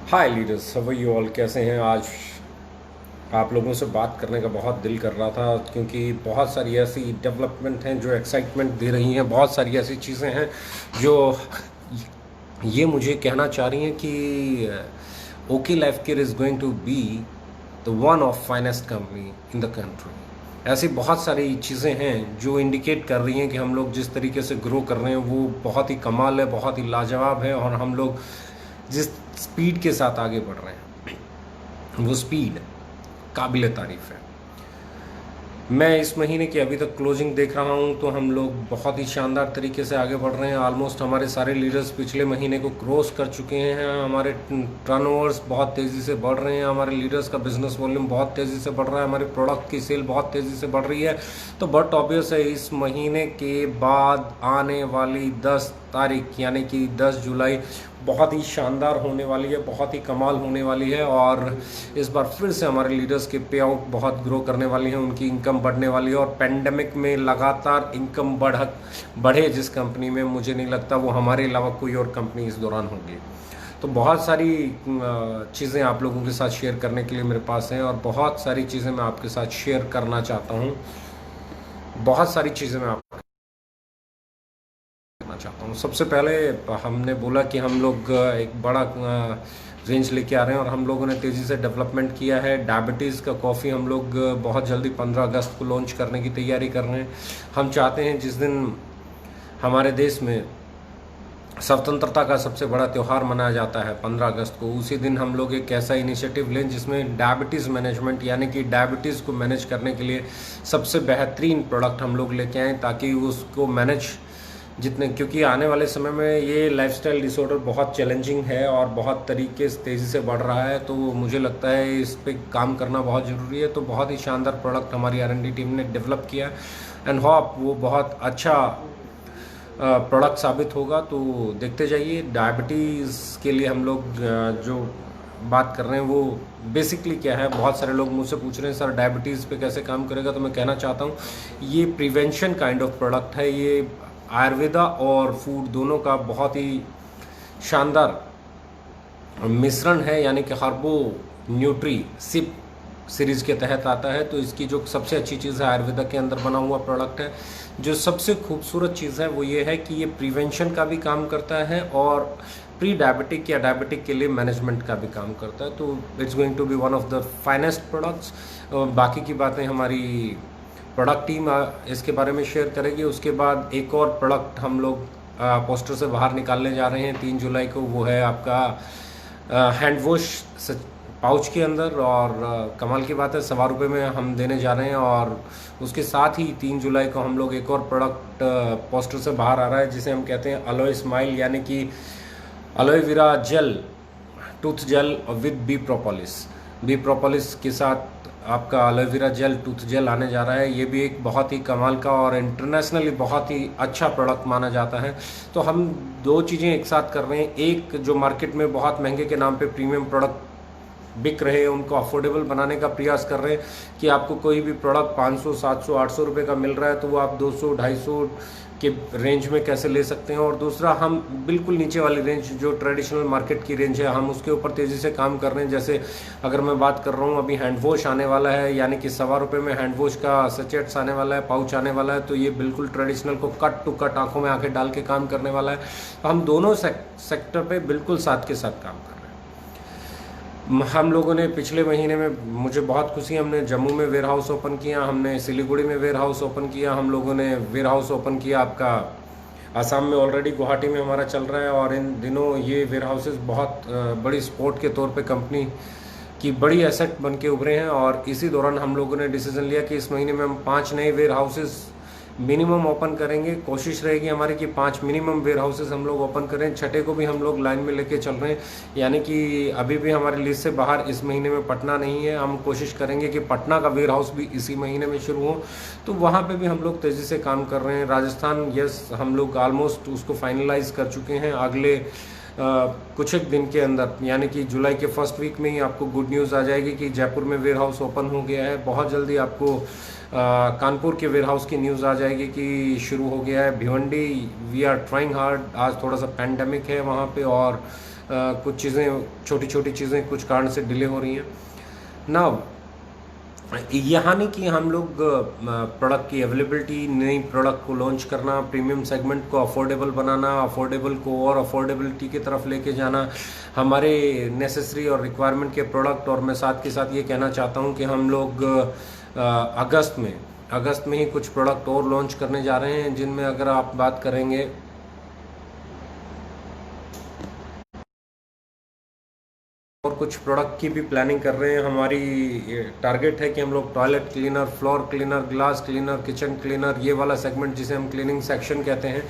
Hi leaders, how are you all? कैसे हैं? आज आप लोगों से बात करने का बहुत दिल कर रहा था क्योंकि बहुत सारी ऐसी डेवलपमेंट हैं जो एक्साइटमेंट दे रही हैं। बहुत सारी ऐसी चीज़ें हैं जो ये मुझे कहना चाह रही हैं कि okay Life Care is going to be the one of finest company in the country. ऐसी बहुत सारी चीज़ें हैं जो इंडिकेट कर रही हैं कि हम लोग जिस तरीके से ग्रो कर रहे हैं वो बहुत ही कमाल है, बहुत ही लाजवाब है। और हम लोग जिस स्पीड के साथ आगे बढ़ रहे हैं वो स्पीड काबिल तारीफ़ है। मैं इस महीने की अभी तक क्लोजिंग देख रहा हूं तो हम लोग बहुत ही शानदार तरीके से आगे बढ़ रहे हैं। ऑलमोस्ट हमारे सारे लीडर्स पिछले महीने को क्रॉस कर चुके हैं। हमारे टर्नओवर्स बहुत तेज़ी से बढ़ रहे हैं। हमारे लीडर्स का बिजनेस वॉल्यूम बहुत तेज़ी से बढ़ रहा है। हमारे प्रोडक्ट की सेल बहुत तेज़ी से बढ़ रही है। तो बट ऑब्वियस है इस महीने के बाद आने वाली 10 तारीख यानी कि 10 जुलाई बहुत ही शानदार होने वाली है, बहुत ही कमाल होने वाली है। और इस बार फिर से हमारे लीडर्स के पे आउट बहुत ग्रो करने वाली हैं, उनकी इनकम बढ़ने वाली है। और पेंडेमिक में लगातार इनकम बढ़े जिस कंपनी में, मुझे नहीं लगता वो हमारे अलावा कोई और कंपनी इस दौरान होगी। तो बहुत सारी चीज़ें आप लोगों के साथ शेयर करने के लिए मेरे पास हैं और बहुत सारी चीज़ें मैं आपके साथ शेयर करना चाहता हूँ। बहुत सारी चीज़ें मैं आपको चाहता हूँ। सबसे पहले हमने बोला कि हम लोग एक बड़ा रेंज लेके आ रहे हैं और हम लोगों ने तेज़ी से डेवलपमेंट किया है। डायबिटीज़ का कॉफ़ी हम लोग बहुत जल्दी 15 अगस्त को लॉन्च करने की तैयारी कर रहे हैं। हम चाहते हैं जिस दिन हमारे देश में स्वतंत्रता का सबसे बड़ा त्यौहार मनाया जाता है 15 अगस्त को, उसी दिन हम लोग एक ऐसा इनिशिएटिव लें जिसमें डायबिटीज़ मैनेजमेंट यानी कि डायबिटीज़ को मैनेज करने के लिए सबसे बेहतरीन प्रोडक्ट हम लोग लेके आएँ ताकि उसको मैनेज जितने, क्योंकि आने वाले समय में ये लाइफस्टाइल डिसऑर्डर बहुत चैलेंजिंग है और बहुत तरीके से तेज़ी से बढ़ रहा है। तो मुझे लगता है इस पे काम करना बहुत ज़रूरी है। तो बहुत ही शानदार प्रोडक्ट हमारी R&D टीम ने डेवलप किया एंड होप वो बहुत अच्छा प्रोडक्ट साबित होगा। तो देखते जाइए। डायबिटीज़ के लिए हम लोग जो बात कर रहे हैं वो बेसिकली क्या है, बहुत सारे लोग मुझसे पूछ रहे हैं सर डायबिटीज़ पे कैसे काम करेगा। तो मैं कहना चाहता हूँ ये प्रिवेंशन काइंड ऑफ प्रोडक्ट है। ये आयुर्वेदा और फूड दोनों का बहुत ही शानदार मिश्रण है, यानी कि हर्बो न्यूट्री सिप सीरीज़ के तहत आता है। तो इसकी जो सबसे अच्छी चीज़ है आयुर्वेदा के अंदर बना हुआ प्रोडक्ट है। जो सबसे खूबसूरत चीज़ है वो ये है कि ये प्रिवेंशन का भी काम करता है और प्री डायबिटिक या डायबिटिक के लिए मैनेजमेंट का भी काम करता है। तो it's going to be one of the finest products. बाकी की बातें हमारी प्रोडक्ट टीम इसके बारे में शेयर करेगी। उसके बाद एक और प्रोडक्ट हम लोग पोस्टर से बाहर निकालने जा रहे हैं 3 जुलाई को। वो है आपका हैंड वॉश पाउच के अंदर। और कमाल की बात है 1.25 रुपये में हम देने जा रहे हैं। और उसके साथ ही 3 जुलाई को हम लोग एक और प्रोडक्ट पोस्टर से बाहर आ रहा है जिसे हम कहते हैं अलोए स्माइल, यानी कि aloe vera gel, tooth gel with bee propolis के साथ आपका एलोवेरा जेल टूथ जेल आने जा रहा है। ये भी एक बहुत ही कमाल का और इंटरनेशनली बहुत ही अच्छा प्रोडक्ट माना जाता है। तो हम दो चीज़ें एक साथ कर रहे हैं। एक जो मार्केट में बहुत महंगे के नाम पे प्रीमियम प्रोडक्ट बिक रहे हैं उनको अफोर्डेबल बनाने का प्रयास कर रहे हैं कि आपको कोई भी प्रोडक्ट 500, 700, 800 रुपये का मिल रहा है तो वो आप 200, 250 के रेंज में कैसे ले सकते हैं। और दूसरा, हम बिल्कुल नीचे वाली रेंज जो ट्रेडिशनल मार्केट की रेंज है हम उसके ऊपर तेज़ी से काम कर रहे हैं। जैसे अगर मैं बात कर रहा हूँ, अभी हैंड वॉश आने वाला है, यानी कि 1.25 रुपये में हैंड वॉश का सचेट्स आने वाला है, पाउच आने वाला है। तो ये बिल्कुल ट्रेडिशनल को कट टू कट आंखों में आंखें डाल के काम करने वाला है। तो हम दोनों सेक्टर पर बिल्कुल साथ के साथ काम कर रहे हैं। हम लोगों ने पिछले महीने में, मुझे बहुत खुशी, हमने जम्मू में वेयर हाउस ओपन किया, हमने सिलीगुड़ी में वेयर हाउस ओपन किया, हम लोगों ने वेयर हाउस ओपन किया आपका आसाम में, ऑलरेडी गुवाहाटी में हमारा चल रहा है। और इन दिनों ये वेयर हाउसेस बहुत बड़ी स्पोर्ट के तौर पे कंपनी की बड़ी एसेट बन के उभरे हैं। और इसी दौरान हम लोगों ने डिसीजन लिया कि इस महीने में हम 5 नए वेयर हाउसेस मिनिमम ओपन करेंगे। कोशिश रहेगी हमारी कि 5 मिनिमम वेयर हाउसेस हम लोग ओपन करें। छठे को भी हम लोग लाइन में लेके चल रहे हैं, यानी कि अभी भी हमारी लिस्ट से बाहर इस महीने में पटना नहीं है। हम कोशिश करेंगे कि पटना का वेयर हाउस भी इसी महीने में शुरू हो, तो वहाँ पे भी हम लोग तेज़ी से काम कर रहे हैं। राजस्थान, यस, हम लोग ऑलमोस्ट उसको फाइनलाइज कर चुके हैं। अगले कुछ एक दिन के अंदर, यानी कि जुलाई के फर्स्ट वीक में ही आपको गुड न्यूज़ आ जाएगी कि जयपुर में वेयर हाउस ओपन हो गया है। बहुत जल्दी आपको कानपुर के वेयर हाउस की न्यूज़ आ जाएगी कि शुरू हो गया है। Bhiwandi, we are trying hard. आज थोड़ा सा पैंडमिक है वहाँ पे और कुछ चीज़ें, छोटी छोटी चीज़ें कुछ कारण से डिले हो रही हैं ना। यहाँ नहीं कि हम लोग प्रोडक्ट की अवेलेबिलिटी, नई प्रोडक्ट को लॉन्च करना, प्रीमियम सेगमेंट को अफोर्डेबल बनाना, अफोर्डेबल को और अफोर्डेबिलिटी की तरफ लेके जाना, हमारे नेसेसरी और रिक्वायरमेंट के प्रोडक्ट। और मैं साथ के साथ ये कहना चाहता हूँ कि हम लोग अगस्त में ही कुछ प्रोडक्ट और लॉन्च करने जा रहे हैं, जिनमें अगर आप बात करेंगे और कुछ प्रोडक्ट की भी प्लानिंग कर रहे हैं। हमारी टारगेट है कि हम लोग toilet cleaner, floor cleaner, glass cleaner, kitchen cleaner, ये वाला सेगमेंट जिसे हम क्लीनिंग सेक्शन कहते हैं,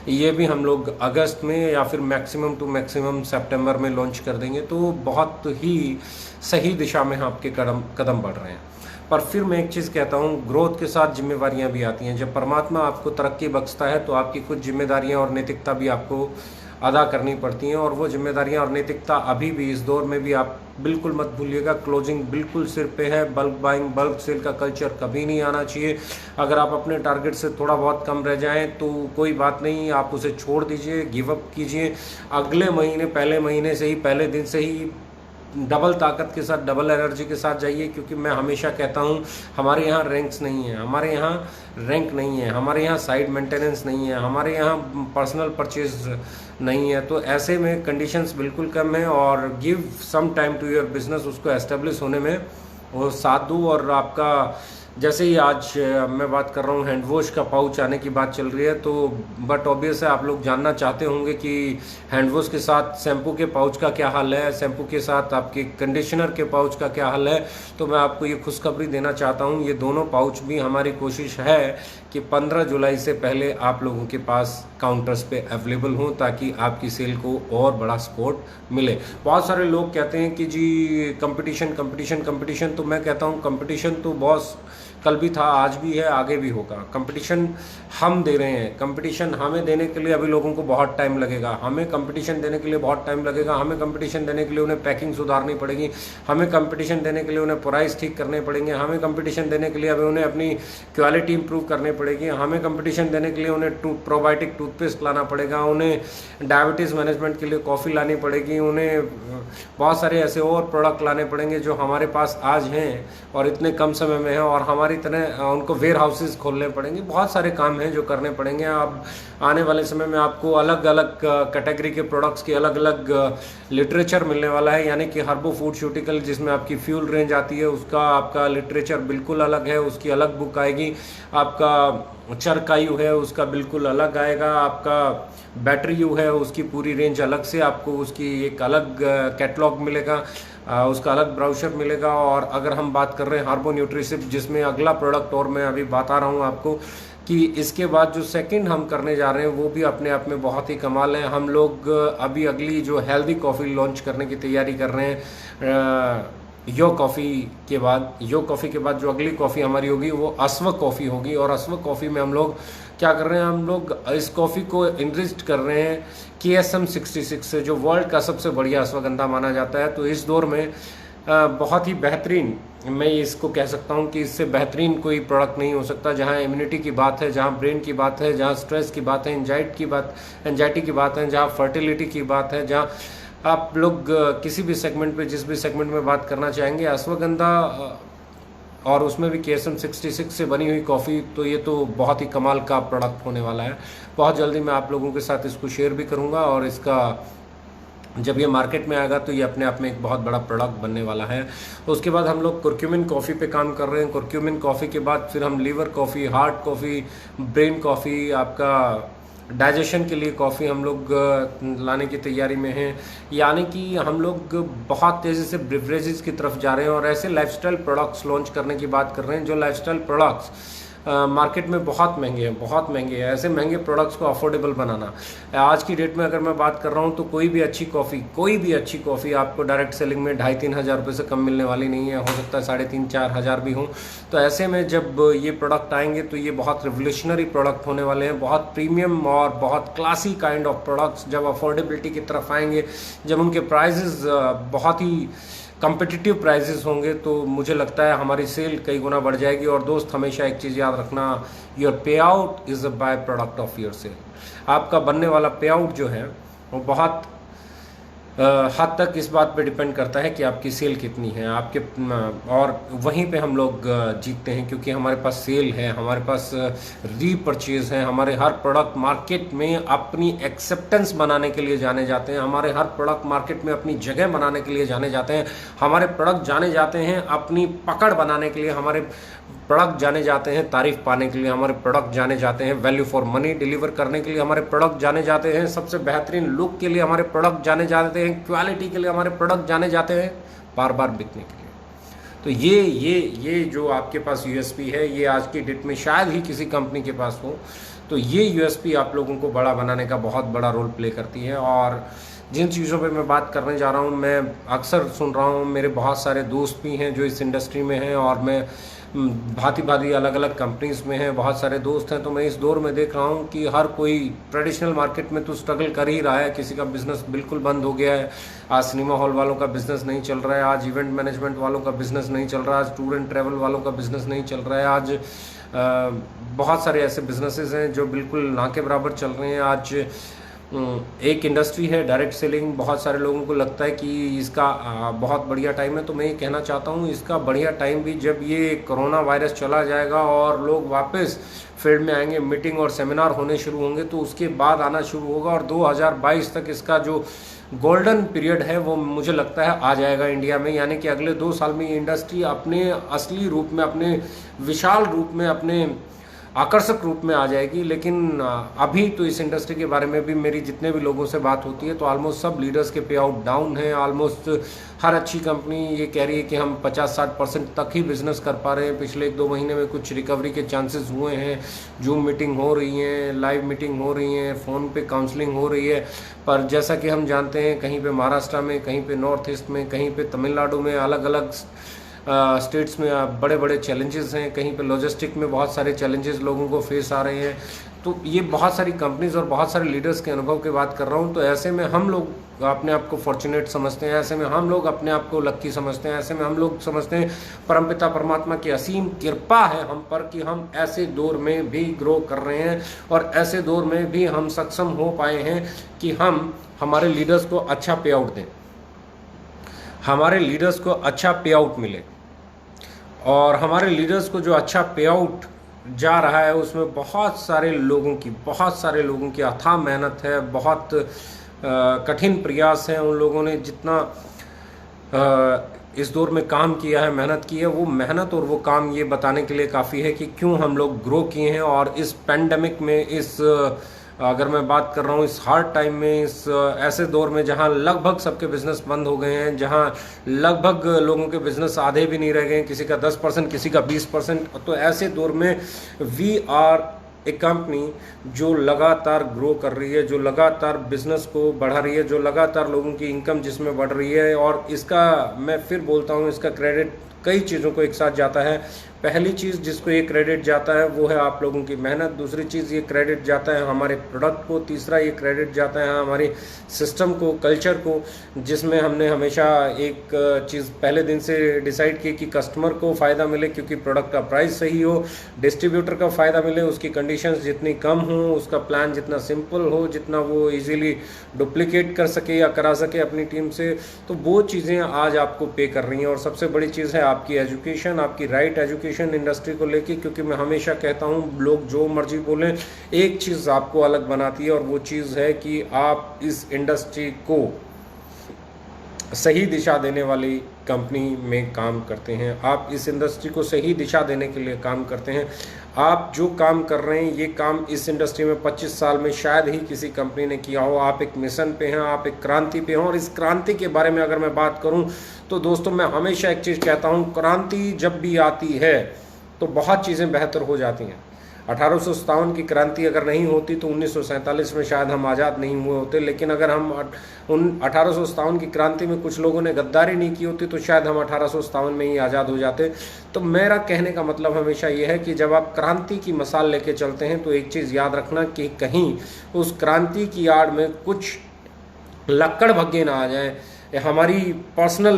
ये भी हम लोग अगस्त में या फिर मैक्सिमम टू मैक्सिमम सितंबर में लॉन्च कर देंगे। तो बहुत ही सही दिशा में आपके कदम बढ़ रहे हैं। पर फिर मैं एक चीज़ कहता हूँ, ग्रोथ के साथ जिम्मेवारियाँ भी आती हैं। जब परमात्मा आपको तरक्की बख्शता है तो आपकी कुछ जिम्मेदारियाँ और नैतिकता भी आपको अदा करनी पड़ती हैं। और वो जिम्मेदारियां और नैतिकता अभी भी इस दौर में भी आप बिल्कुल मत भूलिएगा। क्लोजिंग बिल्कुल सिर पे है। बल्क बाइंग, बल्क सेल का कल्चर कभी नहीं आना चाहिए। अगर आप अपने टारगेट से थोड़ा बहुत कम रह जाएं तो कोई बात नहीं, आप उसे छोड़ दीजिए, गिव अप कीजिए। अगले महीने, पहले महीने से ही, पहले दिन से ही डबल ताकत के साथ, डबल एनर्जी के साथ जाइए। क्योंकि मैं हमेशा कहता हूँ, हमारे यहाँ रैंक्स नहीं है, हमारे यहाँ रैंक नहीं है, हमारे यहाँ साइड मेंटेनेंस नहीं है, हमारे यहाँ पर्सनल परचेज नहीं है। तो ऐसे में कंडीशंस बिल्कुल कम है। और give some time to your business, उसको एस्टेब्लिश होने में वो साथ दो। और आपका जैसे ही आज मैं बात कर रहा हूँ, हैंड वॉश का पाउच आने की बात चल रही है, तो बट ऑब्वियस है आप लोग जानना चाहते होंगे कि हैंड वॉश के साथ शैम्पू के पाउच का क्या हाल है, शैम्पू के साथ आपके कंडीशनर के पाउच का क्या हाल है। तो मैं आपको ये खुशखबरी देना चाहता हूँ, ये दोनों पाउच भी हमारी कोशिश है कि 15 जुलाई से पहले आप लोगों के पास काउंटर्स पे अवेलेबल हों, ताकि आपकी सेल को और बड़ा सपोर्ट मिले। बहुत सारे लोग कहते हैं कि जी कंपटीशन कंपटीशन कंपटीशन, तो मैं कहता हूँ कंपटीशन तो बॉस कल भी था, आज भी है, आगे भी होगा। कंपटीशन हम दे रहे हैं। कंपटीशन हमें देने के लिए अभी लोगों को बहुत टाइम लगेगा। हमें कंपटीशन देने के लिए बहुत टाइम लगेगा। हमें कंपटीशन देने के लिए उन्हें पैकिंग सुधारनी पड़ेगी। हमें कंपटीशन देने के लिए उन्हें प्राइस ठीक करने पड़ेंगे। हमें कंपटीशन देने के लिए अभी उन्हें अपनी क्वालिटी इंप्रूव करनी पड़ेगी। हमें कंपटीशन देने के लिए उन्हें प्रोबायोटिक टूथपेस्ट लाना पड़ेगा। उन्हें डायबिटीज़ मैनेजमेंट के लिए कॉफ़ी लानी पड़ेगी। उन्हें बहुत सारे ऐसे और प्रोडक्ट लाने पड़ेंगे जो हमारे पास आज हैं और इतने कम समय में हैं, और हमारी तरह उनको वेयर हाउसेज खोलने पड़ेंगे। बहुत सारे काम हैं जो करने पड़ेंगे। अब आने वाले समय में आपको अलग अलग कैटेगरी के प्रोडक्ट्स की अलग अलग लिटरेचर मिलने वाला है। यानी कि हर्बो फूडस्यूटिकल, जिसमें आपकी फ्यूल रेंज आती है, उसका आपका लिटरेचर बिल्कुल अलग है, उसकी अलग बुक आएगी। आपका चरकायु है, उसका बिल्कुल अलग आएगा। आपका बैटरी यू है, उसकी पूरी रेंज अलग से, आपको उसकी एक अलग कैटलॉग मिलेगा, उसका अलग ब्राउशर मिलेगा। और अगर हम बात कर रहे हैं हार्बो न्यूट्रिसिव, जिसमें अगला प्रोडक्ट और मैं अभी बता रहा हूँ आपको कि इसके बाद जो सेकंड हम करने जा रहे हैं वो भी अपने आप में बहुत ही कमाल है। हम लोग अभी अगली जो हेल्दी कॉफ़ी लॉन्च करने की तैयारी कर रहे हैं। यो कॉफ़ी के बाद जो अगली कॉफ़ी हमारी होगी वो अश्व कॉफ़ी होगी। और अश्व कॉफ़ी में हम लोग क्या कर रहे हैं, हम लोग इस कॉफ़ी को इनरिच्ड कर रहे हैं KSM 66 से, जो वर्ल्ड का सबसे बढ़िया अश्वगंधा माना जाता है। तो इस दौर में बहुत ही बेहतरीन, मैं इसको कह सकता हूँ कि इससे बेहतरीन कोई प्रोडक्ट नहीं हो सकता। जहाँ इम्यूनिटी की बात है, जहाँ ब्रेन की बात है, जहाँ स्ट्रेस की बात है, एंजाइटी की बात है, जहाँ फर्टिलिटी की बात है, जहाँ आप लोग किसी भी सेगमेंट पे, जिस भी सेगमेंट में बात करना चाहेंगे, अश्वगंधा और उसमें भी KSM 66 से बनी हुई कॉफ़ी, तो ये तो बहुत ही कमाल का प्रोडक्ट होने वाला है। बहुत जल्दी मैं आप लोगों के साथ इसको शेयर भी करूँगा, और इसका जब ये मार्केट में आएगा तो ये अपने आप में एक बहुत बड़ा प्रोडक्ट बनने वाला है। उसके बाद हम लोग कुर्क्यूमिन कॉफ़ी पे काम कर रहे हैं। कुर्क्यूमिन कॉफ़ी के बाद फिर हम liver coffee, heart coffee, brain coffee, आपका डाइजेशन के लिए कॉफ़ी हम लोग लाने की तैयारी में हैं। यानी कि हम लोग बहुत तेज़ी से ब्रिवरेजेस की तरफ जा रहे हैं और ऐसे लाइफस्टाइल प्रोडक्ट्स लॉन्च करने की बात कर रहे हैं जो लाइफस्टाइल प्रोडक्ट्स मार्केट में बहुत महंगे हैं। ऐसे महंगे प्रोडक्ट्स को अफोर्डेबल बनाना, आज की डेट में अगर मैं बात कर रहा हूँ तो कोई भी अच्छी कॉफ़ी आपको डायरेक्ट सेलिंग में 2,500-3 हज़ार रुपये से कम मिलने वाली नहीं है। हो सकता है 3,500-4 हज़ार भी हों। तो ऐसे में जब ये प्रोडक्ट आएंगे तो ये बहुत रिवोल्यूशनरी प्रोडक्ट होने वाले हैं, बहुत प्रीमियम और बहुत क्लासी काइंड ऑफ प्रोडक्ट्स। जब अफोर्डेबिलिटी की तरफ आएंगे, जब उनके प्राइजेस बहुत ही कम्पिटिटिव प्राइजेस होंगे, तो मुझे लगता है हमारी सेल कई गुना बढ़ जाएगी। और दोस्त, हमेशा एक चीज़ याद रखना, your payout is a byproduct of your sale. आपका बनने वाला पे आउट जो है वो बहुत हद तक इस बात पे डिपेंड करता है कि आपकी सेल कितनी है आपके, और वहीं पे हम लोग जीतते हैं, क्योंकि हमारे पास सेल है, हमारे पास रीपरचेज है, हमारे हर प्रोडक्ट मार्केट में अपनी एक्सेप्टेंस बनाने के लिए जाने जाते हैं, हमारे हर प्रोडक्ट मार्केट में अपनी जगह बनाने के लिए जाने जाते हैं, हमारे प्रोडक्ट जाने जाते हैं अपनी पकड़ बनाने के लिए, हमारे प्रोडक्ट जाने जाते हैं तारीफ पाने के लिए, हमारे प्रोडक्ट जाने जाते हैं वैल्यू फॉर मनी डिलीवर करने के लिए, हमारे प्रोडक्ट जाने जाते हैं सबसे बेहतरीन लुक के लिए, हमारे प्रोडक्ट जाने जाते हैं क्वालिटी के लिए, हमारे प्रोडक्ट जाने जाते हैं बार बार बिकने के लिए। तो ये जो आपके पास यूएसपी है, ये आज की डेट में शायद ही किसी कंपनी के पास हो। तो ये यूएसपी आप लोगों को बड़ा बनाने का बहुत बड़ा रोल प्ले करती है। और जिन चीज़ों पे मैं बात करने जा रहा हूँ, मैं अक्सर सुन रहा हूँ, मेरे बहुत सारे दोस्त भी हैं जो इस इंडस्ट्री में हैं, और मैं भांति भांति अलग अलग कंपनीज में हैं, बहुत सारे दोस्त हैं। तो मैं इस दौर में देख रहा हूँ कि हर कोई ट्रेडिशनल मार्केट में तो स्ट्रगल कर ही रहा है, किसी का बिजनेस बिल्कुल बंद हो गया है, आज सिनेमा हॉल वालों का बिजनेस नहीं चल रहा है, आज इवेंट मैनेजमेंट वालों का बिजनेस नहीं चल रहा है, आज टूर एंड ट्रैवल वालों का बिजनेस नहीं चल रहा है, आज बहुत सारे ऐसे बिजनेसेस हैं जो बिल्कुल ना के बराबर चल रहे हैं। आज एक इंडस्ट्री है डायरेक्ट सेलिंग, बहुत सारे लोगों को लगता है कि इसका बहुत बढ़िया टाइम है। तो मैं ये कहना चाहता हूँ, इसका बढ़िया टाइम भी जब ये कोरोना वायरस चला जाएगा और लोग वापस फील्ड में आएंगे, मीटिंग और सेमिनार होने शुरू होंगे, तो उसके बाद आना शुरू होगा। और 2022 तक इसका जो गोल्डन पीरियड है वो मुझे लगता है आ जाएगा इंडिया में, यानी कि अगले 2 साल में ये इंडस्ट्री अपने असली रूप में, अपने विशाल रूप में, अपने आकर्षक रूप में आ जाएगी। लेकिन अभी तो इस इंडस्ट्री के बारे में भी मेरी जितने भी लोगों से बात होती है तो ऑलमोस्ट सब लीडर्स के पे आउट डाउन है। ऑलमोस्ट हर अच्छी कंपनी ये कह रही है कि हम 50-60% तक ही बिजनेस कर पा रहे हैं। पिछले 1-2 महीने में कुछ रिकवरी के चांसेस हुए हैं, जूम मीटिंग हो रही हैं, लाइव मीटिंग हो रही हैं, फ़ोन पे काउंसलिंग हो रही है। पर जैसा कि हम जानते हैं, कहीं पे महाराष्ट्र में, कहीं पे नॉर्थ ईस्ट में, कहीं पे तमिलनाडु में, अलग अलग स्टेट्स में बड़े बड़े चैलेंजेस हैं, कहीं पे लॉजिस्टिक में बहुत सारे चैलेंजेस लोगों को फेस आ रहे हैं। तो ये बहुत सारी कंपनीज और बहुत सारे लीडर्स के अनुभव की बात कर रहा हूँ। तो ऐसे में हम लोग अपने आप को फॉर्चुनेट समझते हैं, ऐसे में हम लोग अपने आप को लक्की समझते हैं, ऐसे में हम लोग समझते हैं परमपिता परमात्मा की असीम कृपा है हम पर कि हम ऐसे दौर में भी ग्रो कर रहे हैं और ऐसे दौर में भी हम सक्षम हो पाए हैं कि हम हमारे लीडर्स को अच्छा पे आउट दें, हमारे लीडर्स को अच्छा पे आउट मिले। और हमारे लीडर्स को जो अच्छा पे आउट जा रहा है उसमें बहुत सारे लोगों की अथाह मेहनत है, बहुत कठिन प्रयास है। उन लोगों ने जितना इस दौर में काम किया है, मेहनत की है, वो मेहनत और वो काम ये बताने के लिए काफ़ी है कि क्यों हम लोग ग्रो किए हैं। और इस पैंडमिक में, इस अगर मैं बात कर रहा हूँ इस हार्ड टाइम में, इस ऐसे दौर में जहाँ लगभग सबके बिजनेस बंद हो गए हैं, जहाँ लगभग लोगों के बिजनेस आधे भी नहीं रह गए, किसी का 10%, किसी का 20%, तो ऐसे दौर में वी आर एक कंपनी जो लगातार ग्रो कर रही है, जो लगातार बिजनेस को बढ़ा रही है, जो लगातार लोगों की इनकम जिसमें बढ़ रही है। और इसका मैं फिर बोलता हूँ, इसका क्रेडिट कई चीज़ों को एक साथ जाता है। पहली चीज़ जिसको ये क्रेडिट जाता है वो है आप लोगों की मेहनत, दूसरी चीज़ ये क्रेडिट जाता है हमारे प्रोडक्ट को, तीसरा ये क्रेडिट जाता है हमारे सिस्टम को, कल्चर को, जिसमें हमने हमेशा एक चीज़ पहले दिन से डिसाइड की कि कस्टमर को फ़ायदा मिले क्योंकि प्रोडक्ट का प्राइस सही हो, डिस्ट्रीब्यूटर का फ़ायदा मिले, उसकी कंडीशंस जितनी कम हो, उसका प्लान जितना सिंपल हो, जितना वो इजीली डुप्लीकेट कर सके या करा सके अपनी टीम से। तो वो चीज़ें आज आपको पे कर रही हैं। और सबसे बड़ी चीज़ है आपकी एजुकेशन, आपकी राइट एजुकेशन इंडस्ट्री को लेके, क्योंकि मैं हमेशा कहता हूँ लोग जो मर्जी बोलें, एक चीज़ आपको अलग बनाती है और वो चीज़ है कि आप इस इंडस्ट्री को सही दिशा देने वाली कंपनी में काम करते हैं, आप इस इंडस्ट्री को सही दिशा देने के लिए काम करते हैं। आप जो काम कर रहे हैं ये काम इस इंडस्ट्री में 25 साल में शायद ही किसी कंपनी ने किया हो। आप एक मिशन पे हैं, आप एक क्रांति पे हैं। और इस क्रांति के बारे में अगर मैं बात करूं तो दोस्तों मैं हमेशा एक चीज़ कहता हूं, क्रांति जब भी आती है तो बहुत चीज़ें बेहतर हो जाती हैं। 1857 की क्रांति अगर नहीं होती तो 1947 में शायद हम आज़ाद नहीं हुए होते। लेकिन अगर हम 1857 की क्रांति में कुछ लोगों ने गद्दारी नहीं की होती तो शायद हम 1857 में ही आज़ाद हो जाते। तो मेरा कहने का मतलब हमेशा ये है कि जब आप क्रांति की मसाल लेके चलते हैं तो एक चीज़ याद रखना कि कहीं उस क्रांति की आड़ में कुछ लक्कड़ भग्गे ना आ जाएं, हमारी पर्सनल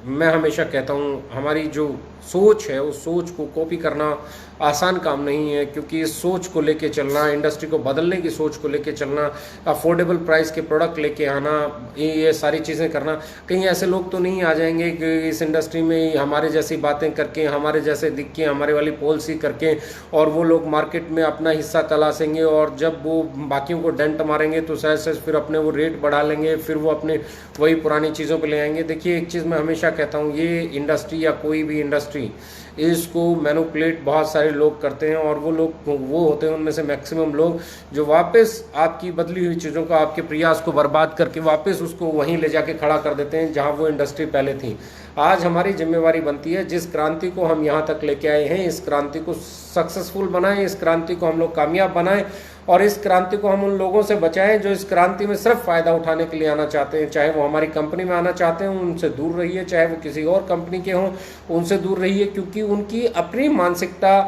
मैं हमेशा कहता हूँ हमारी जो सोच है उस सोच को कॉपी करना आसान काम नहीं है, क्योंकि इस सोच को लेके चलना, इंडस्ट्री को बदलने की सोच को लेके चलना, अफोर्डेबल प्राइस के प्रोडक्ट लेके आना, ये सारी चीज़ें करना, कहीं ऐसे लोग तो नहीं आ जाएंगे कि इस इंडस्ट्री में हमारे जैसी बातें करके, हमारे जैसे दिख के, हमारे वाली पॉलिसी करके, और वो लोग मार्केट में अपना हिस्सा तलाशेंगे, और जब वो बाकियों को डेंट मारेंगे तो शायद से फिर अपने वो रेट बढ़ा लेंगे, फिर वो अपने वही पुरानी चीज़ों पर ले आएंगे। देखिए, एक चीज़ मैं हमेशा कहता हूँ, ये इंडस्ट्री या कोई भी इंडस्ट्री, इसको मैनिपुलेट बहुत सारे लोग करते हैं, और वो लोग वो होते हैं उनमें से मैक्सिमम लोग जो वापस आपकी बदली हुई चीज़ों को, आपके प्रयास को बर्बाद करके वापस उसको वहीं ले जाके खड़ा कर देते हैं जहां वो इंडस्ट्री पहले थी। आज हमारी जिम्मेवारी बनती है, जिस क्रांति को हम यहाँ तक लेके आए हैं, इस क्रांति को सक्सेसफुल बनाएं, इस क्रांति को हम लोग कामयाब बनाएं, और इस क्रांति को हम उन लोगों से बचाएं जो इस क्रांति में सिर्फ फ़ायदा उठाने के लिए आना चाहते हैं। चाहे वो हमारी कंपनी में आना चाहते हैं, उनसे दूर रहिए, चाहे वो किसी और कंपनी के हों, उनसे दूर रहिए, क्योंकि उनकी अपनी मानसिकता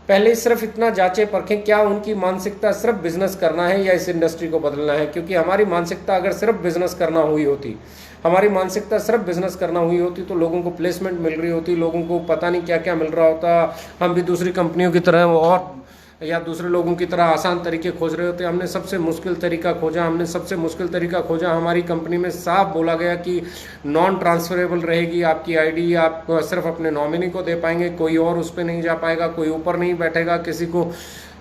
पहले सिर्फ इतना जांचें परखें, क्या उनकी मानसिकता सिर्फ बिजनेस करना है या इस इंडस्ट्री को बदलना है। क्योंकि हमारी मानसिकता अगर सिर्फ बिजनेस करना हुई होती, हमारी मानसिकता सिर्फ बिजनेस करना हुई होती, तो लोगों को प्लेसमेंट मिल रही होती, लोगों को पता नहीं क्या क्या मिल रहा होता, हम भी दूसरी कंपनियों की तरह और या दूसरे लोगों की तरह आसान तरीके खोज रहे होते। हमने सबसे मुश्किल तरीका खोजा, हमारी कंपनी में साफ बोला गया कि नॉन ट्रांसफरेबल रहेगी आपकी आईडी, आप सिर्फ अपने नॉमिनी को दे पाएंगे, कोई और उस पर नहीं जा पाएगा, कोई ऊपर नहीं बैठेगा, किसी को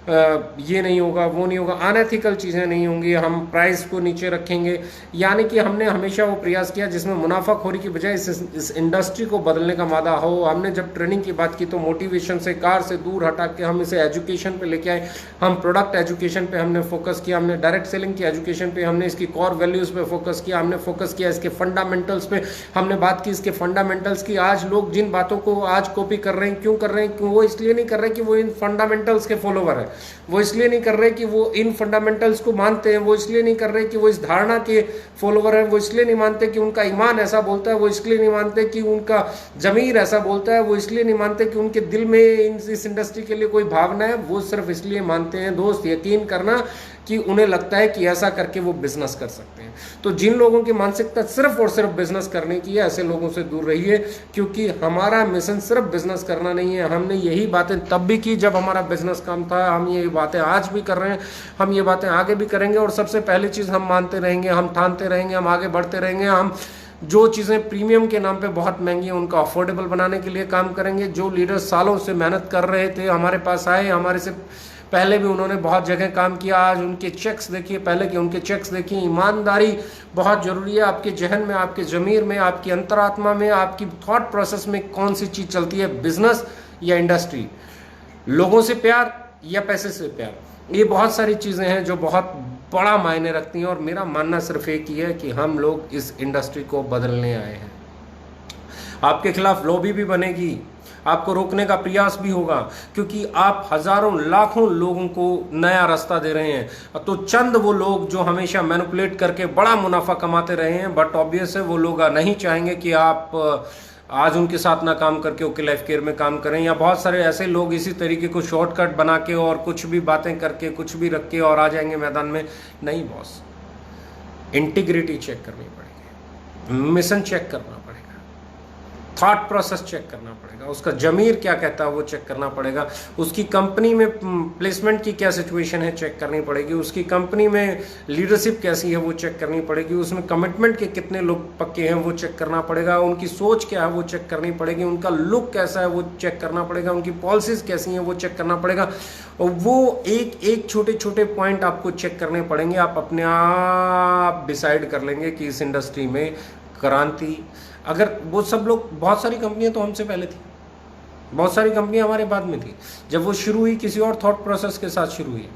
ये नहीं होगा, वो नहीं होगा, अनएथिकल चीज़ें नहीं होंगी, हम प्राइस को नीचे रखेंगे। यानी कि हमने हमेशा वो प्रयास किया जिसमें मुनाफाखोरी की बजाय इस इंडस्ट्री को बदलने का वादा हो। हमने जब ट्रेनिंग की बात की तो मोटिवेशन से, कार से दूर हटा के हम इसे एजुकेशन पे लेके आए। हम प्रोडक्ट एजुकेशन पे हमने फोकस किया, हमने डायरेक्ट सेलिंग की एजुकेशन पे, हमने इसकी कोर वैल्यूज़ पे फोकस किया, हमने फोकस किया इसके फंडामेंटल्स पे, हमने बात की इसके फंडामेंटल्स की। आज लोग जिन बातों को आज कॉपी कर रहे हैं, क्यों कर रहे हैं? क्यों? वो इसलिए नहीं कर रहे कि वो इन फंडामेंटल्स के फॉलोवर है, वो इसलिए नहीं कर रहे कि वो इन फंडामेंटल्स को मानते हैं, वो इसलिए नहीं कर रहे कि वो इस धारणा के फॉलोवर हैं, वो इसलिए नहीं मानते कि उनका ईमान ऐसा बोलता है, वो इसलिए नहीं मानते कि उनका ज़मीर ऐसा बोलता है, वो इसलिए नहीं मानते कि उनके दिल में इस इंडस्ट्री के लिए कोई भावना है। वो सिर्फ इसलिए मानते हैं, दोस्त यकीन करना, कि उन्हें लगता है कि ऐसा करके वो बिजनेस कर सकते हैं। तो जिन लोगों की मानसिकता सिर्फ और सिर्फ बिजनेस करने की है, ऐसे लोगों से दूर रहिए, क्योंकि हमारा मिशन सिर्फ बिजनेस करना नहीं है। हमने यही बातें तब भी की जब हमारा बिजनेस कम था, हम ये बातें आज भी कर रहे हैं, हम ये बातें आगे भी करेंगे। और सबसे पहली चीज़ हम मानते रहेंगे, हम ठानते रहेंगे, हम आगे बढ़ते रहेंगे। हम जो चीज़ें प्रीमियम के नाम पे बहुत महंगी हैं उनका अफोर्डेबल बनाने के लिए काम करेंगे। जो लीडर्स सालों से मेहनत कर रहे थे, हमारे पास आए, हमारे से पहले भी उन्होंने बहुत जगह काम किया, आज उनके चेक्स देखिए, पहले के उनके चेक्स देखिए। ईमानदारी बहुत ज़रूरी है आपके जहन में, आपके ज़मीर में, आपकी अंतरात्मा में, आपकी थॉट प्रोसेस में कौन सी चीज़ चलती है, बिजनेस या इंडस्ट्री, लोगों से प्यार या पैसे से प्यार। ये बहुत सारी चीज़ें हैं जो बहुत बड़ा मायने रखती हैं। और मेरा मानना सिर्फ एक ही है कि हम लोग इस इंडस्ट्री को बदलने आए हैं। आपके खिलाफ लॉबी भी बनेगी, आपको रोकने का प्रयास भी होगा, क्योंकि आप हजारों लाखों लोगों को नया रास्ता दे रहे हैं। तो चंद वो लोग जो हमेशा मैनिपुलेट करके बड़ा मुनाफा कमाते रहे हैं, बट ऑब्वियस है वो लोग नहीं चाहेंगे कि आप आज उनके साथ ना काम करके ओके लाइफ केयर में काम करें। या बहुत सारे ऐसे लोग इसी तरीके को शॉर्टकट बना के और कुछ भी बातें करके, कुछ भी रख के और आ जाएंगे मैदान में। नहीं बॉस, इंटीग्रिटी चेक करनी पड़ेगी, मिशन चेक करना पड़ेगा, थॉट प्रोसेस चेक करना पड़ेगा, उसका जमीर क्या कहता है वो चेक करना पड़ेगा, उसकी कंपनी में प्लेसमेंट की क्या सिचुएशन है चेक करनी पड़ेगी, उसकी कंपनी में लीडरशिप कैसी है वो चेक करनी पड़ेगी, उसमें कमिटमेंट के कितने लोग पक्के हैं वो चेक करना पड़ेगा, उनकी सोच क्या है वो चेक करनी पड़ेगी, उनका लुक कैसा है वो चेक करना पड़ेगा, उनकी पॉलिसीज कैसी हैं वो चेक करना पड़ेगा। और वो एक एक छोटे छोटे पॉइंट आपको चेक करने पड़ेंगे। आप अपने आप डिसाइड कर लेंगे कि इस इंडस्ट्री में क्रांति, अगर वो सब लोग, बहुत सारी कंपनियां तो हमसे पहले थी, बहुत सारी कंपनियां हमारे बाद में थी। जब वो शुरू हुई किसी और थॉट प्रोसेस के साथ शुरू हुई,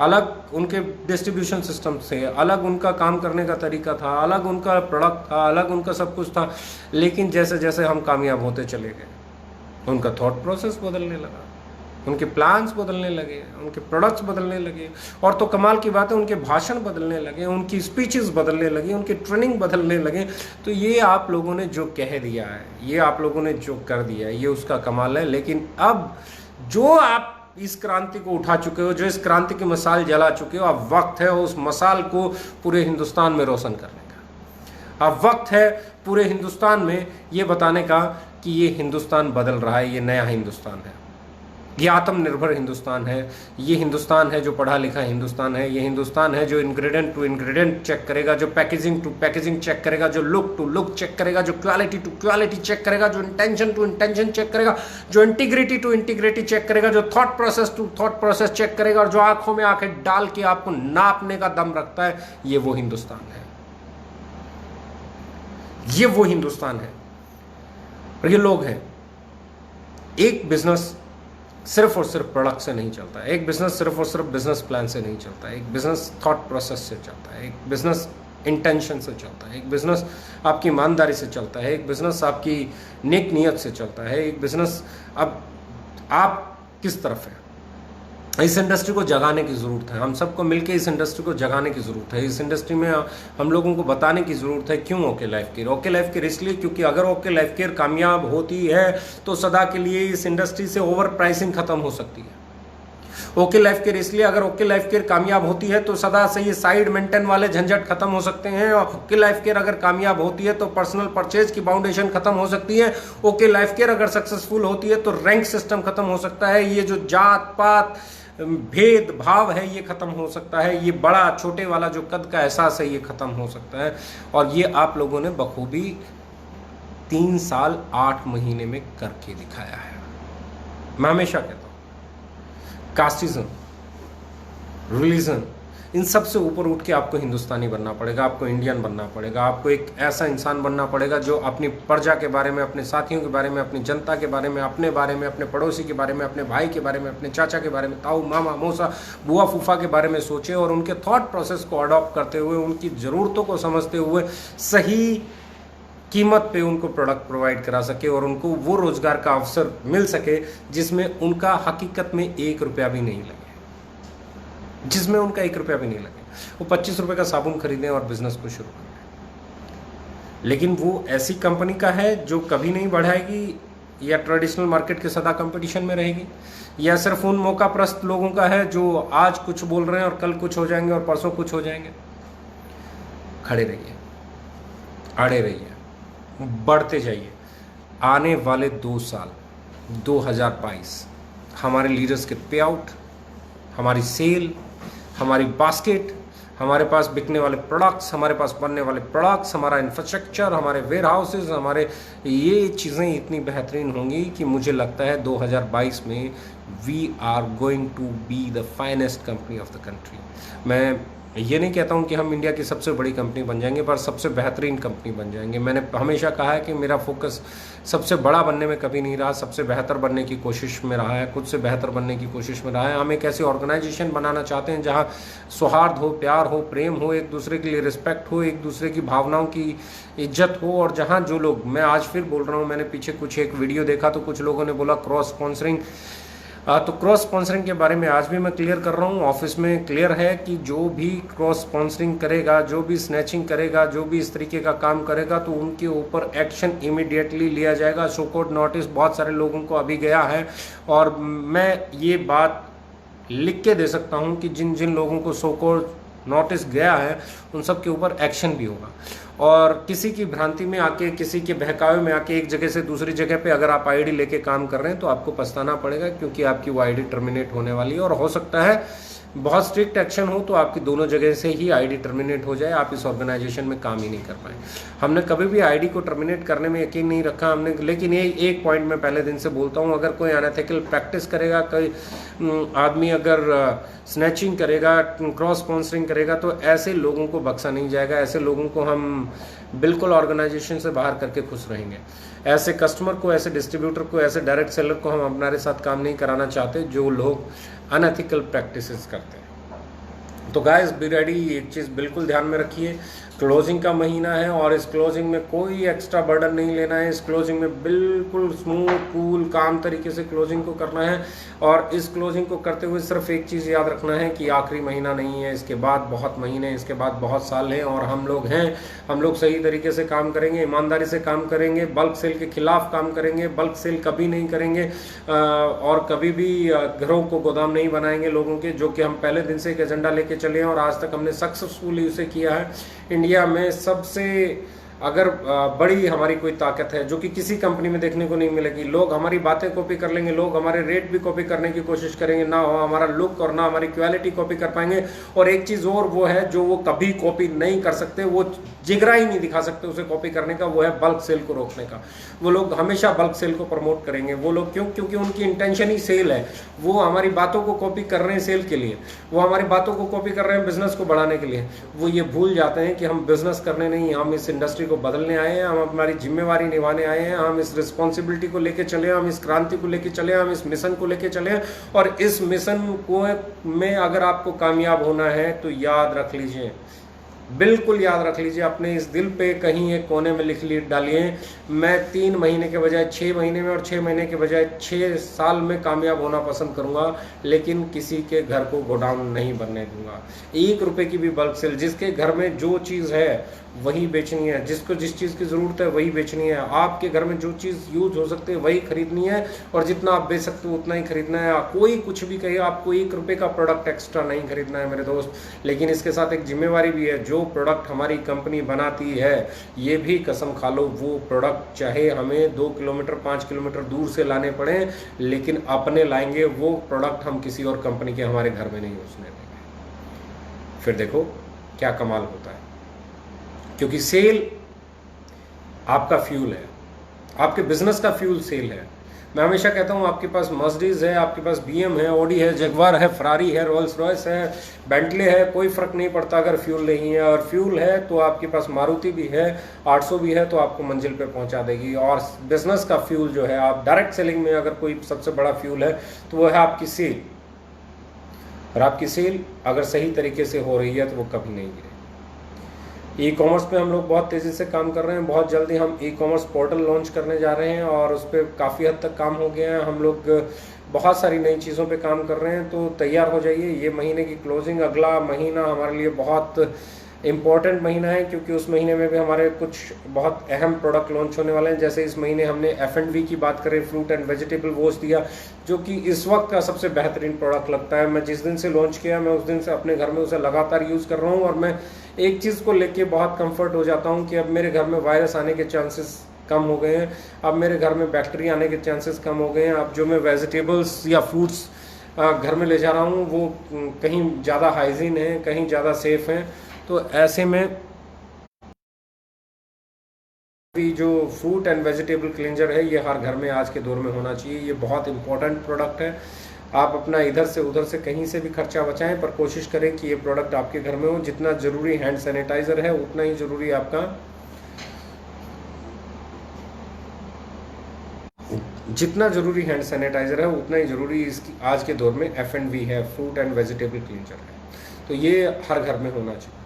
अलग उनके डिस्ट्रीब्यूशन सिस्टम से, अलग उनका काम करने का तरीका था, अलग उनका प्रोडक्ट था, अलग उनका सब कुछ था। लेकिन जैसे जैसे हम कामयाब होते चले गए, उनका थॉट प्रोसेस बदलने लगा, उनके प्लान्स बदलने लगे, उनके प्रोडक्ट्स बदलने लगे, और तो कमाल की बात है उनके भाषण बदलने लगे, उनकी स्पीचेस बदलने लगी, उनकी ट्रेनिंग बदलने लगे। तो ये आप लोगों ने जो कह दिया है, ये आप लोगों ने जो कर दिया है, ये उसका कमाल है। लेकिन अब जो आप इस क्रांति को उठा चुके हो, जो इस क्रांति की मसाल जला चुके हो, अब वक्त है उस मसाल को पूरे हिंदुस्तान में रोशन करने का। अब वक्त है पूरे हिंदुस्तान में ये बताने का कि ये हिंदुस्तान बदल रहा है, ये नया हिंदुस्तान है, ये आत्मनिर्भर हिंदुस्तान है, ये हिंदुस्तान है जो पढ़ा लिखा हिंदुस्तान है, ये हिंदुस्तान है जो इंग्रेडिएंट टू इंग्रेडिएंट चेक करेगा, जो पैकेजिंग टू पैकेजिंग चेक करेगा, जो लुक टू लुक चेक करेगा, जो क्वालिटी टू क्वालिटी चेक करेगा, जो इंटेंशन टू इंटेंशन चेक करेगा, जो इंटीग्रिटी टू इंटीग्रिटी चेक करेगा, जो thought process to thought process check करेगा, और जो आंखों में आंखें डाल के आपको नापने का दम रखता है, ये वो हिंदुस्तान है, ये वो हिंदुस्तान है। और ये लोग हैं। एक बिजनेस सिर्फ और सिर्फ प्रोडक्ट से नहीं चलता है, एक बिजनेस सिर्फ और सिर्फ बिजनेस प्लान से नहीं चलता है, एक बिजनेस थॉट प्रोसेस से चलता है, एक बिजनेस इंटेंशन से चलता है, एक बिजनेस आपकी ईमानदारी से चलता है, एक बिजनेस आपकी नेक नियत से चलता है, एक बिजनेस अब आप किस तरफ है। इस इंडस्ट्री को जगाने की ज़रूरत है, हम सबको मिलकर इस इंडस्ट्री को जगाने की ज़रूरत है। इस इंडस्ट्री में हम लोगों को बताने की ज़रूरत है क्यों okay Life care. Okay Life care इसलिए क्योंकि अगर ओके लाइफ केयर कामयाब होती है तो सदा के लिए इस इंडस्ट्री से ओवर प्राइसिंग खत्म हो सकती है। ओके लाइफ केयर इसलिए, अगर ओके लाइफ केयर कामयाब होती है तो सदा से ये साइड मेंटेन वाले झंझट खत्म हो सकते हैं। और ओके लाइफ केयर अगर कामयाब होती है तो पर्सनल परचेज की बाउंडेशन खत्म हो सकती है। ओके लाइफ केयर अगर सक्सेसफुल होती है तो रैंक सिस्टम खत्म हो सकता है। ये जो जात पात भेद भाव है ये खत्म हो सकता है। ये बड़ा छोटे वाला जो कद का एहसास है ये खत्म हो सकता है। और ये आप लोगों ने बखूबी 3 साल 8 महीने में करके दिखाया है। मैं हमेशा कहता हूं कास्टिज्म, रिलीजन, इन सब से ऊपर उठ के आपको हिंदुस्तानी बनना पड़ेगा, आपको इंडियन बनना पड़ेगा, आपको एक ऐसा इंसान बनना पड़ेगा जो अपनी प्रजा के बारे में, अपने साथियों के बारे में, अपनी जनता के बारे में, अपने बारे में, अपने पड़ोसी के बारे में, अपने भाई के बारे में, अपने चाचा के बारे में, ताऊ मामा मौसा बुआ फूफा के बारे में सोचे और उनके थॉट प्रोसेस को अडॉप्ट करते हुए, उनकी ज़रूरतों को समझते हुए सही कीमत पे उनको प्रोडक्ट प्रोवाइड करा सके और उनको वो रोज़गार का अवसर मिल सके जिसमें उनका हकीकत में 1 रुपया भी नहीं लगे, जिसमें उनका 1 रुपया भी नहीं लगे। वो 25 रुपये का साबुन खरीदें और बिजनेस को शुरू करें। लेकिन वो ऐसी कंपनी का है जो कभी नहीं बढ़ाएगी या ट्रेडिशनल मार्केट के सदा कंपटीशन में रहेगी, या सिर्फ उन मौकाप्रस्त लोगों का है जो आज कुछ बोल रहे हैं और कल कुछ हो जाएंगे और परसों कुछ हो जाएंगे। खड़े रहिए, अड़े रहिए, बढ़ते जाइए। आने वाले 2 साल 2022 हमारे लीडर्स के पे आउट, हमारी सेल, हमारी बास्केट, हमारे पास बिकने वाले प्रोडक्ट्स, हमारे पास बनने वाले प्रोडक्ट्स, हमारा इंफ्रास्ट्रक्चर, हमारे वेयर हाउसेज, हमारे ये चीज़ें इतनी बेहतरीन होंगी कि मुझे लगता है 2022 में we are going to be the finest company of the country. मैं ये नहीं कहता हूँ कि हम इंडिया की सबसे बड़ी कंपनी बन जाएंगे, पर सबसे बेहतरीन कंपनी बन जाएंगे। मैंने हमेशा कहा है कि मेरा फोकस सबसे बड़ा बनने में कभी नहीं रहा, सबसे बेहतर बनने की कोशिश में रहा है, खुद से बेहतर बनने की कोशिश में रहा है। हम एक ऐसी ऑर्गेनाइजेशन बनाना चाहते हैं जहाँ सौहार्द हो, प्यार हो, प्रेम हो, एक दूसरे के लिए रिस्पेक्ट हो, एक दूसरे की भावनाओं की इज्जत हो। और जहाँ जो लोग, मैं आज फिर बोल रहा हूँ, मैंने पीछे कुछ एक वीडियो देखा तो कुछ लोगों ने बोला क्रॉस स्पॉन्सरिंग, तो क्रॉस स्पॉन्सरिंग के बारे में आज भी मैं क्लियर कर रहा हूँ। ऑफिस में क्लियर है कि जो भी क्रॉस स्पॉन्सरिंग करेगा, जो भी स्नैचिंग करेगा, जो भी इस तरीके का काम करेगा तो उनके ऊपर एक्शन इमीडिएटली लिया जाएगा। शो कोड नोटिस बहुत सारे लोगों को अभी गया है और मैं ये बात लिख के दे सकता हूँ कि जिन जिन लोगों को शो कोड नोटिस गया है उन सब के ऊपर एक्शन भी होगा। और किसी की भ्रांति में आके, किसी के बहकावे में आके एक जगह से दूसरी जगह पे अगर आप आईडी लेके काम कर रहे हैं तो आपको पछताना पड़ेगा, क्योंकि आपकी वो आईडी टर्मिनेट होने वाली है। और हो सकता है बहुत स्ट्रिक्ट एक्शन हो तो आपकी दोनों जगह से ही आईडी टर्मिनेट हो जाए, आप इस ऑर्गेनाइजेशन में काम ही नहीं कर पाए। हमने कभी भी आईडी को टर्मिनेट करने में यकीन नहीं रखा हमने। लेकिन ये एक पॉइंट मैं पहले दिन से बोलता हूँ, अगर कोई अनएथिकल प्रैक्टिस करेगा, कोई आदमी अगर स्नैचिंग करेगा, क्रॉस स्पॉन्सरिंग करेगा, तो ऐसे लोगों को बख्शा नहीं जाएगा। ऐसे लोगों को हम बिल्कुल ऑर्गेनाइजेशन से बाहर करके खुश रहेंगे। ऐसे कस्टमर को, ऐसे डिस्ट्रीब्यूटर को, ऐसे डायरेक्ट सेलर को हम हमारे साथ काम नहीं कराना चाहते जो लोग अनएथिकल प्रैक्टिसेस करते हैं। तो गाइस बी रेडी, एक चीज़ बिल्कुल ध्यान में रखिए, क्लोजिंग का महीना है और इस क्लोजिंग में कोई एक्स्ट्रा बर्डन नहीं लेना है। इस क्लोजिंग में बिल्कुल स्मूथ, कूल, काम तरीके से क्लोजिंग को करना है। और इस क्लोजिंग को करते हुए सिर्फ एक चीज़ याद रखना है कि आखिरी महीना नहीं है, इसके बाद बहुत महीने, इसके बाद बहुत साल हैं और हम लोग हैं। हम लोग सही तरीके से काम करेंगे, ईमानदारी से काम करेंगे, बल्क सेल के खिलाफ काम करेंगे। बल्क सेल कभी नहीं करेंगे और कभी भी घरों को गोदाम नहीं बनाएंगे लोगों के, जो कि हम पहले दिन से एक एजेंडा लेके चले हैं और आज तक हमने सक्सेसफुली उसे किया है। इंडिया में सबसे अगर बड़ी हमारी कोई ताकत है जो कि किसी कंपनी में देखने को नहीं मिलेगी। लोग हमारी बातें कॉपी कर लेंगे, लोग हमारे रेट भी कॉपी करने की कोशिश करेंगे, ना हो हमारा लुक और ना हमारी क्वालिटी कॉपी कर पाएंगे। और एक चीज़ और वो है जो वो कभी कॉपी नहीं कर सकते, वो जिगरा ही नहीं दिखा सकते उसे कॉपी करने का, वो है बल्क सेल को रोकने का। वो लोग हमेशा बल्क सेल को प्रमोट करेंगे। वो लोग क्यों? क्योंकि उनकी इंटेंशन ही सेल है। वो हमारी बातों को कॉपी कर रहे हैं सेल के लिए, वो हमारी बातों को कॉपी कर रहे हैं बिजनेस को बढ़ाने के लिए। वो ये भूल जाते हैं कि हम बिजनेस करने नहीं, हम इस इंडस्ट्री को बदलने आए हैं, हम हमारी जिम्मेवारी निभाने आए हैं, हम इस रिस्पॉन्सिबिलिटी को लेके चले, हम इस क्रांति को लेके चले, हम इस मिशन को लेके चले। और इस मिशन को में अगर आपको कामयाब होना है तो याद रख लीजिए, बिल्कुल याद रख लीजिए, अपने इस दिल पे कहीं एक कोने में लिख डालिए, मैं 3 महीने के बजाय 6 महीने में और 6 महीने के बजाय 6 साल में कामयाब होना पसंद करूंगा, लेकिन किसी के घर को गोडाउन नहीं बनने दूंगा। 1 रुपए की भी बल्क सेल, जिसके घर में जो चीज़ है वही बेचनी है, जिसको जिस चीज़ की ज़रूरत है वही बेचनी है। आपके घर में जो चीज़ यूज हो सकती है वही खरीदनी है, और जितना आप बेच सकते हो उतना ही खरीदना है। कोई कुछ भी कहे, आपको 1 रुपए का प्रोडक्ट एक्स्ट्रा नहीं खरीदना है मेरे दोस्त। लेकिन इसके साथ एक जिम्मेवारी भी है, जो प्रोडक्ट हमारी कंपनी बनाती है, ये भी कसम खा लो, वो प्रोडक्ट चाहे हमें 2 किलोमीटर 5 किलोमीटर दूर से लाने पड़े, लेकिन अपने लाएंगे। वो प्रोडक्ट हम किसी और कंपनी के हमारे घर में नहीं घुसने देंगे। फिर देखो क्या कमाल होता है, क्योंकि सेल आपका फ्यूल है, आपके बिजनेस का फ्यूल सेल है। मैं हमेशा कहता हूँ, आपके पास मर्सिडीज है, आपके पास BM है, ऑडी है, जगवार है, फरारी है, रोल्स रॉयस है, बेंटले है, कोई फर्क नहीं पड़ता अगर फ्यूल नहीं है। और फ्यूल है तो आपके पास मारुति भी है, 800 भी है, तो आपको मंजिल पे पहुंचा देगी। और बिजनेस का फ्यूल जो है, आप डायरेक्ट सेलिंग में अगर कोई सबसे बड़ा फ्यूल है तो वो है आपकी सेल। और आपकी सेल अगर सही तरीके से हो रही है तो वो कभी नहीं गिरेगी। ई-कॉमर्स पे हम लोग बहुत तेज़ी से काम कर रहे हैं। बहुत जल्दी हम ई-कॉमर्स पोर्टल लॉन्च करने जा रहे हैं और उस पर काफ़ी हद तक काम हो गया है। हम लोग बहुत सारी नई चीज़ों पे काम कर रहे हैं, तो तैयार हो जाइए। ये महीने की क्लोजिंग, अगला महीना हमारे लिए बहुत इम्पॉर्टेंट महीना है, क्योंकि उस महीने में भी हमारे कुछ बहुत अहम प्रोडक्ट लॉन्च होने वाले हैं। जैसे इस महीने हमने F&V की बात करें, फ्रूट एंड वेजिटेबल वॉश दिया, जो कि इस वक्त का सबसे बेहतरीन प्रोडक्ट लगता है। मैं जिस दिन से लॉन्च किया, मैं उस दिन से अपने घर में उसे लगातार यूज़ कर रहा हूँ। और मैं एक चीज़ को लेके बहुत कंफर्ट हो जाता हूँ कि अब मेरे घर में वायरस आने के चांसेस कम हो गए हैं, अब मेरे घर में बैक्टीरिया आने के चांसेस कम हो गए हैं। अब जो मैं वेजिटेबल्स या फ्रूट्स घर में ले जा रहा हूँ वो कहीं ज़्यादा हाइजीन है, कहीं ज़्यादा सेफ हैं। तो ऐसे में भी जो फ्रूट एंड वेजिटेबल क्लींजर है, ये हर घर में आज के दौर में होना चाहिए। ये बहुत इंपॉर्टेंट प्रोडक्ट है। आप अपना इधर से उधर से कहीं से भी खर्चा बचाएं, पर कोशिश करें कि ये प्रोडक्ट आपके घर में हो। जितना ज़रूरी हैंड सैनिटाइज़र है, उतना ही ज़रूरी आपका जितना ज़रूरी हैंड सैनिटाइज़र है, उतना ही ज़रूरी इसकी आज के दौर में F&V है, फ्रूट एंड वेजिटेबल क्लींजर है। तो ये हर घर में होना चाहिए।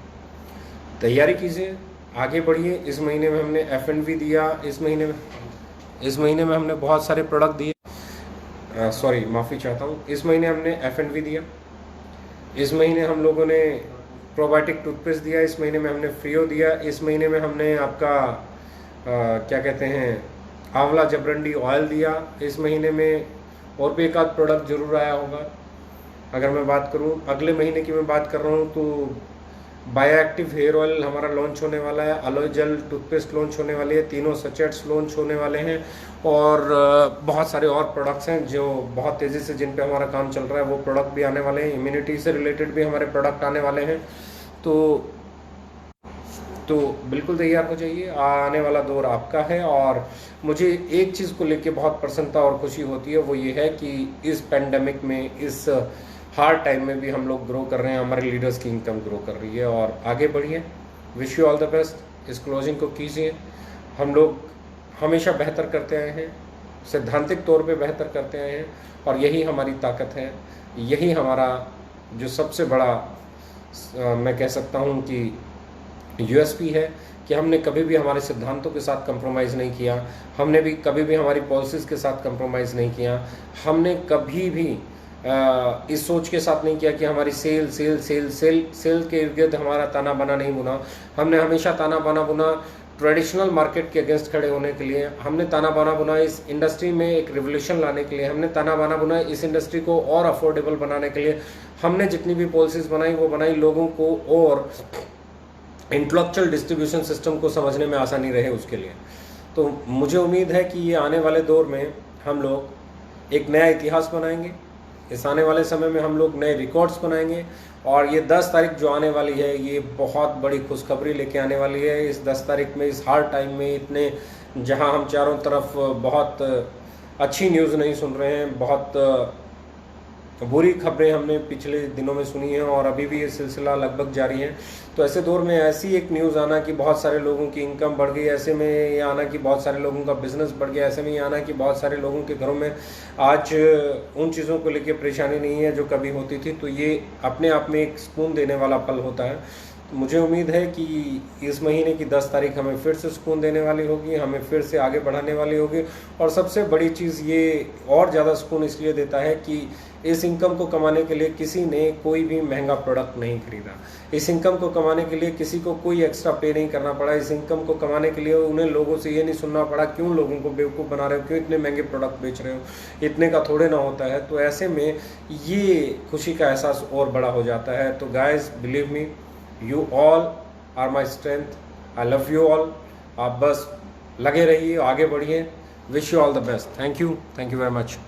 तैयारी कीजिए, आगे बढ़िए। इस महीने में हमने F&V दिया, इस महीने में हमने बहुत सारे प्रोडक्ट दिए। सॉरी, माफ़ी चाहता हूँ। इस महीने हमने F&V दिया, इस महीने हम लोगों ने प्रोबायोटिक टूथपेस्ट दिया, इस महीने में हमने फ्रियो दिया, इस महीने में हमने आपका क्या कहते हैं, आंवला जबरंडी ऑयल दिया। इस महीने में और भी एक आध प्रोडक्ट जरूर आया होगा। अगर मैं बात करूं, अगले महीने की मैं बात कर रहा हूं, तो बायो एक्टिव हेयर ऑयल हमारा लॉन्च होने वाला है, अलोए जेल टूथपेस्ट लॉन्च होने वाली है, 3 सचेट्स लॉन्च होने वाले हैं। और बहुत सारे और प्रोडक्ट्स हैं जो बहुत तेज़ी से जिन पे हमारा काम चल रहा है, वो प्रोडक्ट भी आने वाले हैं। इम्यूनिटी से रिलेटेड भी हमारे प्रोडक्ट आने वाले हैं। तो बिल्कुल तैयार हो जाइए, आने वाला दौर आपका है। और मुझे एक चीज़ को लेके बहुत प्रसन्नता और खुशी होती है, वो ये है कि इस पेंडेमिक में, इस हार्ड टाइम में भी हम लोग ग्रो कर रहे हैं, हमारे लीडर्स की इनकम ग्रो कर रही है। और आगे बढ़िए, wish you all the best. इस क्लोजिंग को कीजिए। हम लोग हमेशा बेहतर करते आए हैं, सैद्धांतिक तौर पे बेहतर करते आए हैं, और यही हमारी ताकत है, यही हमारा जो सबसे बड़ा मैं कह सकता हूँ कि USP है कि हमने कभी भी हमारे सिद्धांतों के साथ कंप्रोमाइज़ नहीं किया, हमने भी कभी भी हमारी पॉलिसीज़ के साथ कंप्रोमाइज़ नहीं किया, हमने कभी भी इस सोच के साथ नहीं किया कि हमारी सेल के इर्द गिर्द हमारा ताना बाना नहीं बुना। हमने हमेशा ताना बाना बुना ट्रेडिशनल मार्केट के अगेंस्ट खड़े होने के लिए, हमने ताना बाना बुना इस इंडस्ट्री में एक रिवोल्यूशन लाने के लिए, हमने ताना बाना बुना इस इंडस्ट्री को और अफोर्डेबल बनाने के लिए। हमने जितनी भी पॉलिसीज़ बनाई वो बनाई लोगों को और इंटेलेक्चुअल डिस्ट्रीब्यूशन सिस्टम को समझने में आसानी रहे उसके लिए। तो मुझे उम्मीद है कि ये आने वाले दौर में हम लोग एक नया इतिहास बनाएंगे, इस आने वाले समय में हम लोग नए रिकॉर्ड्स बनाएंगे, और ये 10 तारीख जो आने वाली है ये बहुत बड़ी खुशखबरी लेके आने वाली है। इस 10 तारीख में, इस हार्ड टाइम में, इतने जहां हम चारों तरफ बहुत अच्छी न्यूज़ नहीं सुन रहे हैं, बहुत बुरी खबरें हमने पिछले दिनों में सुनी हैं और अभी भी ये सिलसिला लगभग जारी है। तो ऐसे दौर में ऐसी एक न्यूज़ आना कि बहुत सारे लोगों की इनकम बढ़ गई, ऐसे में ये आना कि बहुत सारे लोगों का बिजनेस बढ़ गया, ऐसे में ये आना कि बहुत सारे लोगों के घरों में आज उन चीज़ों को लेकर परेशानी नहीं है जो कभी होती थी, तो ये अपने आप में एक सुकून देने वाला पल होता है। तो मुझे उम्मीद है कि इस महीने की 10 तारीख हमें फिर से सुकून देने वाली होगी, हमें फिर से आगे बढ़ाने वाली होगी। और सबसे बड़ी चीज़ ये और ज़्यादा सुकून इसलिए देता है कि इस इनकम को कमाने के लिए किसी ने कोई भी महंगा प्रोडक्ट नहीं खरीदा, इस इनकम को कमाने के लिए किसी को कोई एक्स्ट्रा पे नहीं करना पड़ा, इस इनकम को कमाने के लिए उन्हें लोगों से ये नहीं सुनना पड़ा क्यों लोगों को बेवकूफ़ बना रहे हो, क्यों इतने महंगे प्रोडक्ट बेच रहे हो, इतने का थोड़े ना होता है। तो ऐसे में ये खुशी का एहसास और बड़ा हो जाता है। तो guys believe me, you all are my strength, I love you all. आप बस लगे रहिए, आगे बढ़िए। Wish you all the best. Thank you very much.